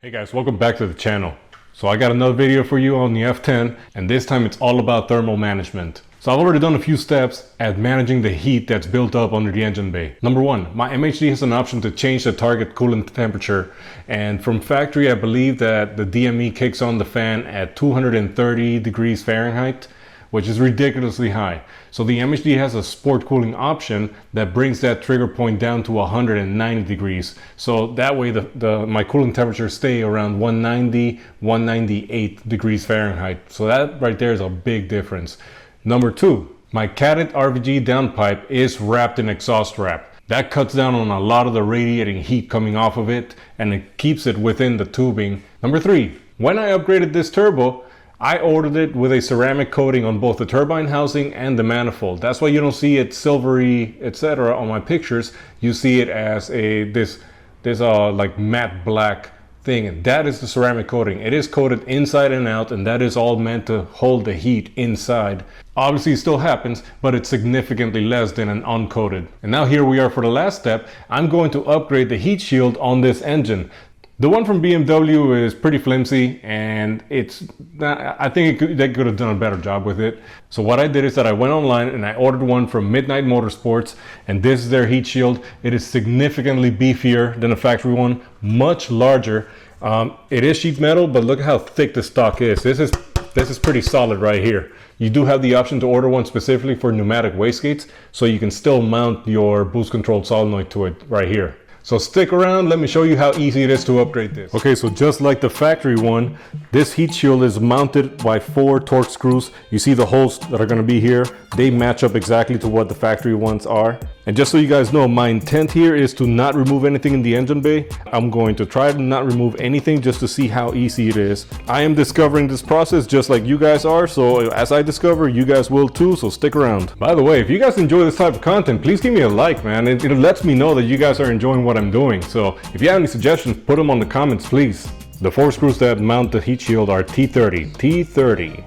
Hey guys, welcome back to the channel. So I got another video for you on the F10, and this time it's all about thermal management. So I've already done a few steps at managing the heat that's built up under the engine bay. Number one, my MHD has an option to change the target coolant temperature, and from factory I believe that the DME kicks on the fan at 230 degrees Fahrenheit, which is ridiculously high. So the MHD has a sport cooling option that brings that trigger point down to 190 degrees. So that way my coolant temperatures stay around 190, 198 degrees Fahrenheit. So that right there is a big difference. Number two, my Cadent RVG downpipe is wrapped in exhaust wrap. That cuts down on a lot of the radiating heat coming off of it, and it keeps it within the tubing. Number three, when I upgraded this turbo, I ordered it with a ceramic coating on both the turbine housing and the manifold. That's why you don't see it silvery, etc. on my pictures. You see it as this like matte black thing, and that is the ceramic coating. It is coated inside and out, and that is all meant to hold the heat inside. Obviously it still happens, but it's significantly less than an uncoated. And now here we are for the last step. I'm going to upgrade the heat shield on this engine. The one from BMW is pretty flimsy, and I think they could have done a better job with it. So what I did is that I went online and I ordered one from Midnight Motorsports, and this is their heat shield. It is significantly beefier than a factory one, much larger. It is sheet metal, but look at how thick the stock is. This is pretty solid right here. You do have the option to order one specifically for pneumatic wastegates, so you can still mount your boost control solenoid to it right here. So stick around, let me show you how easy it is to upgrade this. Okay, so just like the factory one, this heat shield is mounted by 4 Torx screws. You see the holes that are gonna be here, they match up exactly to what the factory ones are. And just so you guys know, my intent here is to not remove anything in the engine bay. I'm going to try to not remove anything just to see how easy it is. I am discovering this process just like you guys are, so as I discover, you guys will too, so stick around. By the way, if you guys enjoy this type of content, please give me a like, man. It lets me know that you guys are enjoying what I'm doing. So if you have any suggestions, put them on the comments, please. The 4 screws that mount the heat shield are T30.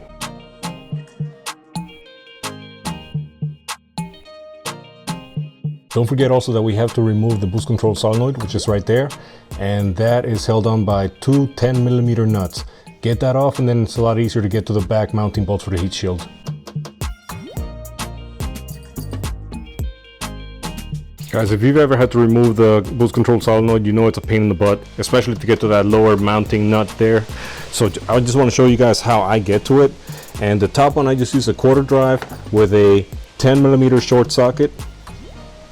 Don't forget also that we have to remove the boost control solenoid, which is right there, and that is held on by 2 10mm nuts. Get that off, and then it's a lot easier to get to the back mounting bolts for the heat shield. Guys, if you've ever had to remove the boost control solenoid, you know it's a pain in the butt, especially to get to that lower mounting nut there. So I just want to show you guys how I get to it. And the top one, I just use a quarter drive with a 10mm short socket,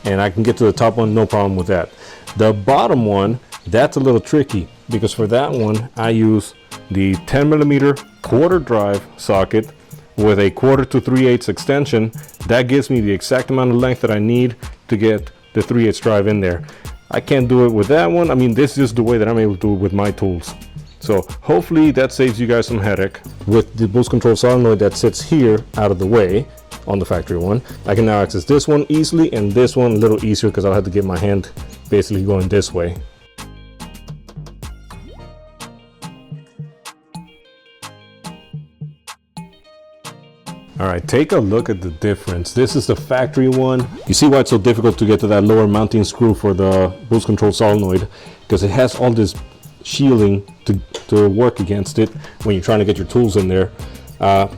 and I can get to the top one, no problem with that. The bottom one, that's a little tricky, because for that one, I use the 10mm quarter drive socket with a 1/4 to 3/8 extension. That gives me the exact amount of length that I need to get the 3/8 drive in there. I can't do it with that one. I mean, this is the way that I'm able to do it with my tools. So hopefully that saves you guys some headache. With the boost control solenoid that sits here out of the way on the factory one, I can now access this one easily, and this one a little easier because I'll have to get my hand basically going this way. All right, take a look at the difference. This is the factory one. You see why it's so difficult to get to that lower mounting screw for the boost control solenoid, because it has all this shielding to work against it when you're trying to get your tools in there.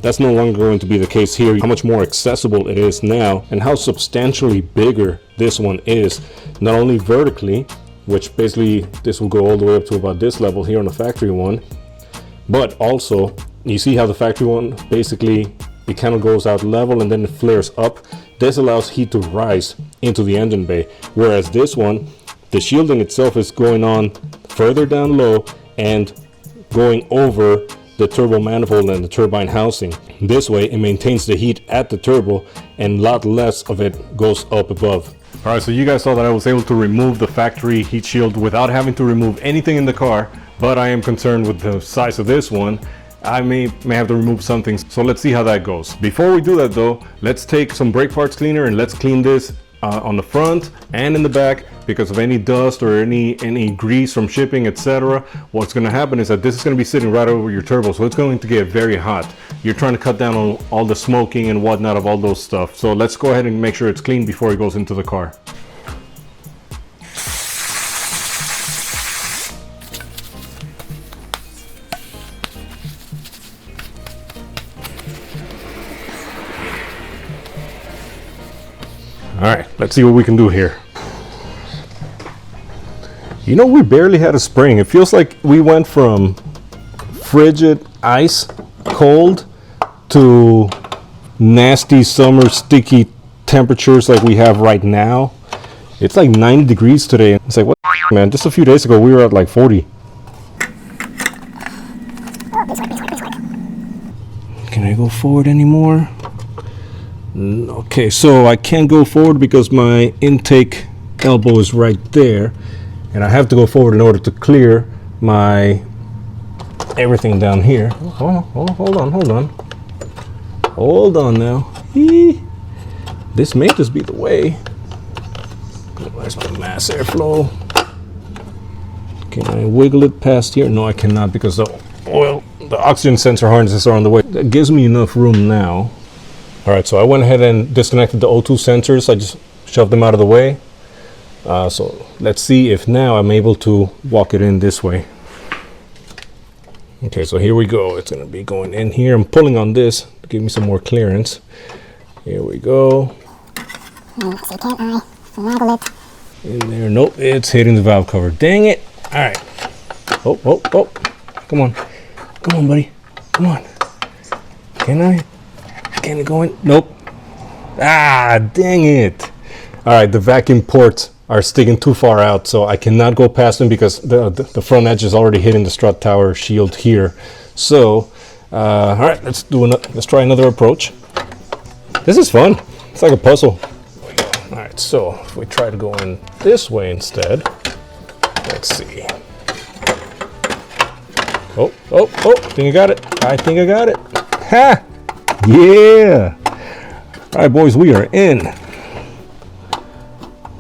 That's no longer going to be the case here. How much more accessible it is now, and how substantially bigger this one is, not only vertically, which basically this will go all the way up to about this level here on the factory one, but also you see how the factory one basically it kind of goes out level and then it flares up. This allows heat to rise into the engine bay, whereas this one, the shielding itself is going on further down low and going over the turbo manifold and the turbine housing. This way it maintains the heat at the turbo, and a lot less of it goes up above. All right, so you guys saw that I was able to remove the factory heat shield without having to remove anything in the car, but I am concerned with the size of this one. I may have to remove something, so let's see how that goes. Before we do that though, let's take some brake parts cleaner and let's clean this on the front and in the back, because of any dust or any grease from shipping, etc. What's going to happen is that this is going to be sitting right over your turbo, so it's going to get very hot. You're trying to cut down on all the smoking and whatnot of all those stuff. So let's go ahead and make sure it's clean before it goes into the car. All right, let's see what we can do here. You know, we barely had a spring. It feels like we went from frigid ice, cold, to nasty summer sticky temperatures like we have right now. It's like 90 degrees today. It's like, what, man? Just a few days ago, we were at like 40. Can I go forward anymore? Okay, so I can't go forward because my intake elbow is right there, and I have to go forward in order to clear my everything down here. Oh, hold on now. This may just be the way. Where's my mass airflow? Can I wiggle it past here? No, I cannot, because the oxygen sensor harnesses are on the way. That gives me enough room now. All right, so I went ahead and disconnected the O2 sensors. I just shoved them out of the way. So let's see if now I'm able to walk it in this way. Okay, so here we go. It's gonna be going in here. I'm pulling on this to give me some more clearance. Here we go. So can't I waggle it? In there, nope, it's hitting the valve cover. Dang it! All right. Oh! Come on, buddy. Come on. Can it go in? Nope. Ah, dang it! All right, the vacuum ports are sticking too far out, so I cannot go past them because the front edge is already hitting the strut tower shield here. So, all right, let's try another approach. This is fun. It's like a puzzle. All right, so if we try to go in this way instead, let's see. Oh, I think I got it. Ha! Yeah! All right, boys, we are in.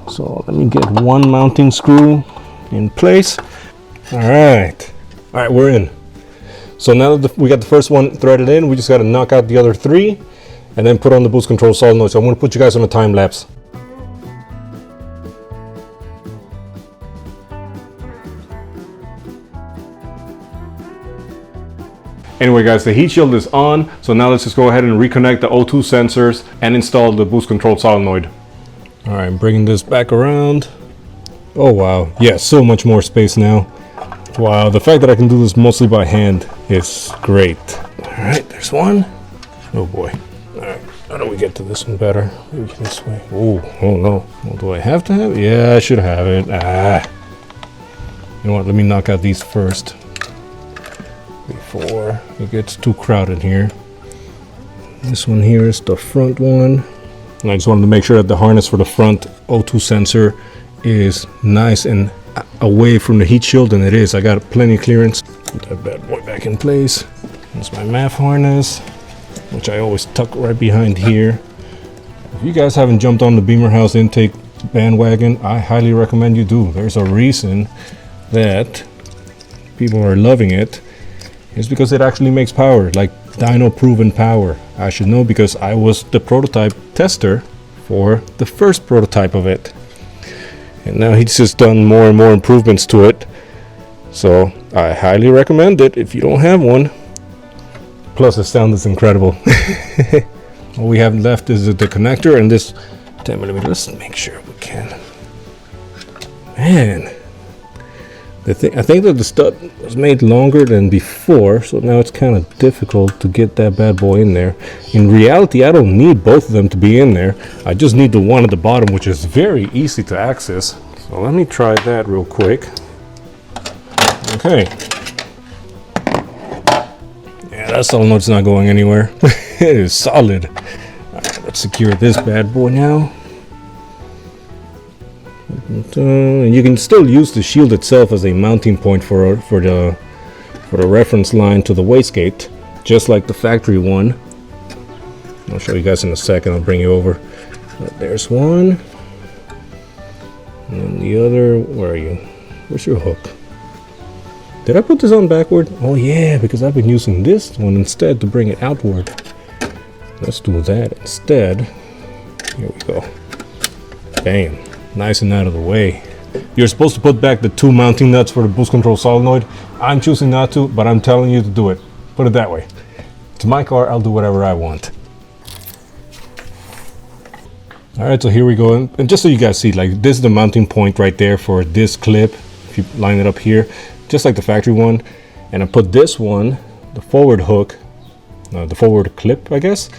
So let me get one mounting screw in place. All right, we're in. So now that we got the first one threaded in, we just got to knock out the other three and then put on the boost control solenoid. So I'm going to put you guys on a time lapse. Anyway guys, the heat shield is on, so now let's just go ahead and reconnect the O2 sensors and install the boost control solenoid. All right, I'm bringing this back around. Oh wow, yeah, so much more space now. Wow, the fact that I can do this mostly by hand is great. All right, there's one. Oh boy. All right, how do we get to this one better? Maybe this way. Oh no. Well, do I have to have it? Yeah, I should have it. You know what, let me knock out these first before it gets too crowded here. This one here is the front one. And I just wanted to make sure that the harness for the front O2 sensor is nice and away from the heat shield, and it is. I got plenty of clearance. Put that bad boy back in place. There's my MAF harness, which I always tuck right behind here. If you guys haven't jumped on the Bimmerhaus intake bandwagon, I highly recommend you do. There's a reason that people are loving it. It's because it actually makes power, like dyno proven power. I should know because I was the prototype tester for the first prototype of it. And now he's just done more and more improvements to it. So I highly recommend it if you don't have one. Plus the sound is incredible. All we have left is the connector and this 10mm. Let's make sure we can. Man. I think that the stud was made longer than before, so now it's kind of difficult to get that bad boy in there. In reality, I don't need both of them to be in there. I just need the one at the bottom, which is very easy to access. So let me try that real quick. Okay. Yeah, that solenoid's not going anywhere. It is solid. All right, let's secure this bad boy now. And you can still use the shield itself as a mounting point for the reference line to the wastegate, just like the factory one. I'll show you guys in a second. I'll bring you over. There's one, and then the other. Where are you? Where's your hook? Did I put this on backward? Oh yeah, because I've been using this one instead to bring it outward. Let's do that instead. Here we go. Bam. Nice and out of the way. You're supposed to put back the two mounting nuts for the boost control solenoid. I'm choosing not to, but I'm telling you to do it. Put it that way. It's my car, I'll do whatever I want. All right, so here we go. And just so you guys see, like, this is the mounting point right there for this clip. If you line it up here, just like the factory one. And I put this one, the forward hook, the forward clip, I guess.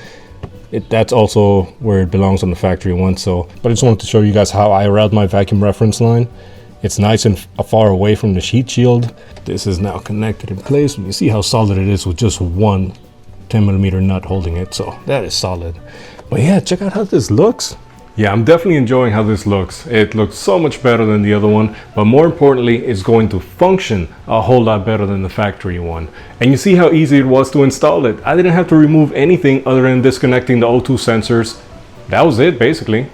That's also where it belongs on the factory one. So, but I just wanted to show you guys how I route my vacuum reference line. It's nice and far away from the heat shield. This is now connected in place. You see how solid it is with just one 10mm nut holding it. So that is solid. But yeah, check out how this looks. Yeah, I'm definitely enjoying how this looks. It looks so much better than the other one, but more importantly, it's going to function a whole lot better than the factory one. And you see how easy it was to install it. I didn't have to remove anything other than disconnecting the O2 sensors. That was it, basically.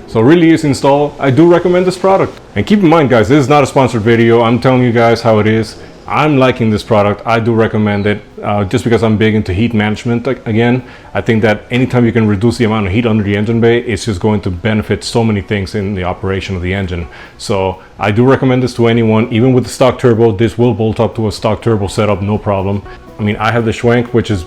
So really easy to install. I do recommend this product. And keep in mind, guys, this is not a sponsored video. I'm telling you guys how it is. I'm liking this product. I do recommend it just because I'm big into heat management. Again, I think that anytime you can reduce the amount of heat under the engine bay, it's just going to benefit so many things in the operation of the engine. So I do recommend this to anyone. Even with the stock turbo, this will bolt up to a stock turbo setup, no problem. I mean, I have the Schwenk, which is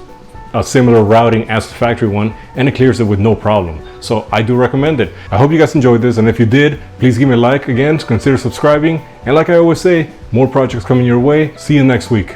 a similar routing as the factory one, and it clears it with no problem. So I do recommend it. I hope you guys enjoyed this, and if you did, please give me a like. Again, consider subscribing, and like I always say, more projects coming your way. See you next week.